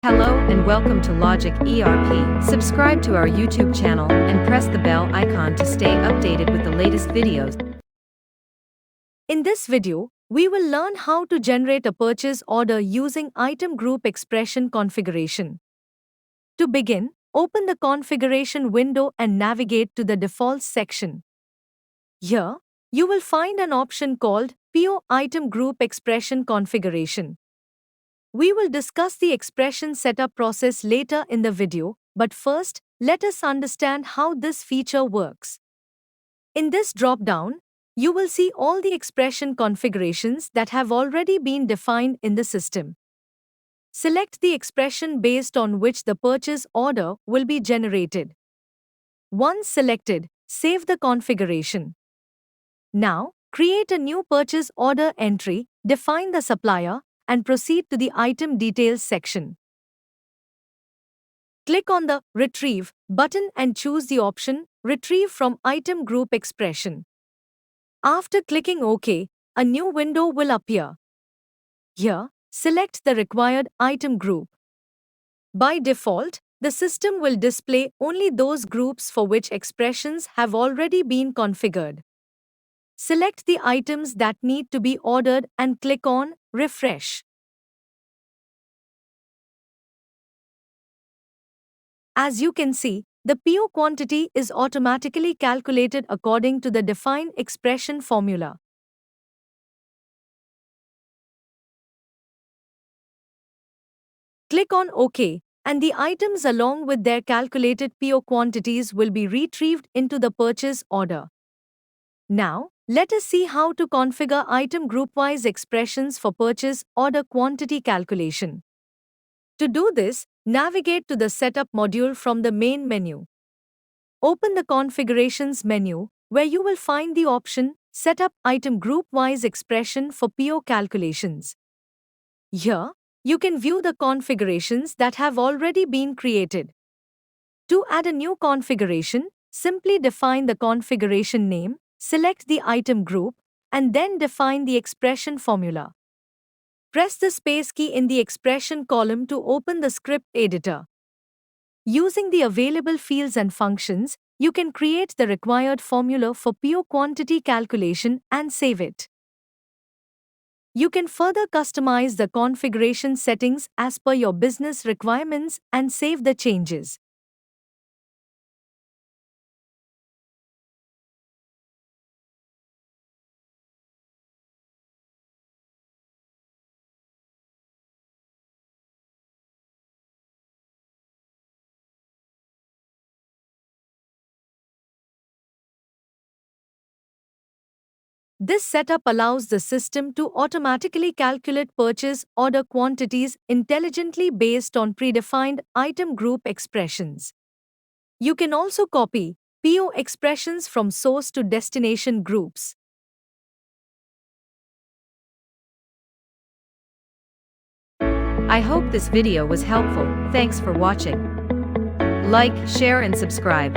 Hello and welcome to Logic ERP. Subscribe to our YouTube channel and press the bell icon to stay updated with the latest videos. In this video, we will learn how to generate a purchase order using item group expression configuration. To begin, open the configuration window and navigate to the defaults section. Here, you will find an option called PO Item Group Expression Configuration. We will discuss the expression setup process later in the video, but first, let us understand how this feature works. In this drop-down, you will see all the expression configurations that have already been defined in the system. Select the expression based on which the purchase order will be generated. Once selected, save the configuration. Now, create a new purchase order entry, define the supplier, and proceed to the item details section. Click on the Retrieve button and choose the option Retrieve from Item Group Expression. After clicking OK, a new window will appear. Here, select the required item group. By default, the system will display only those groups for which expressions have already been configured. Select the items that need to be ordered and click on Refresh. As you can see, the PO quantity is automatically calculated according to the defined expression formula. Click on OK, and the items along with their calculated PO quantities will be retrieved into the purchase order. Now, let us see how to configure item group-wise expressions for purchase order quantity calculation. To do this, navigate to the Setup module from the main menu. Open the Configurations menu, where you will find the option Set up Item Group-wise Expression for PO Calculations. Here, you can view the configurations that have already been created. To add a new configuration, simply define the configuration name, select the item group, and then define the expression formula. Press the space key in the expression column to open the script editor. Using the available fields and functions, you can create the required formula for PO quantity calculation and save it. You can further customize the configuration settings as per your business requirements and save the changes. This setup allows the system to automatically calculate purchase order quantities intelligently based on predefined item group expressions. You can also copy PO expressions from source to destination groups. I hope this video was helpful. Thanks for watching. Like, share and subscribe.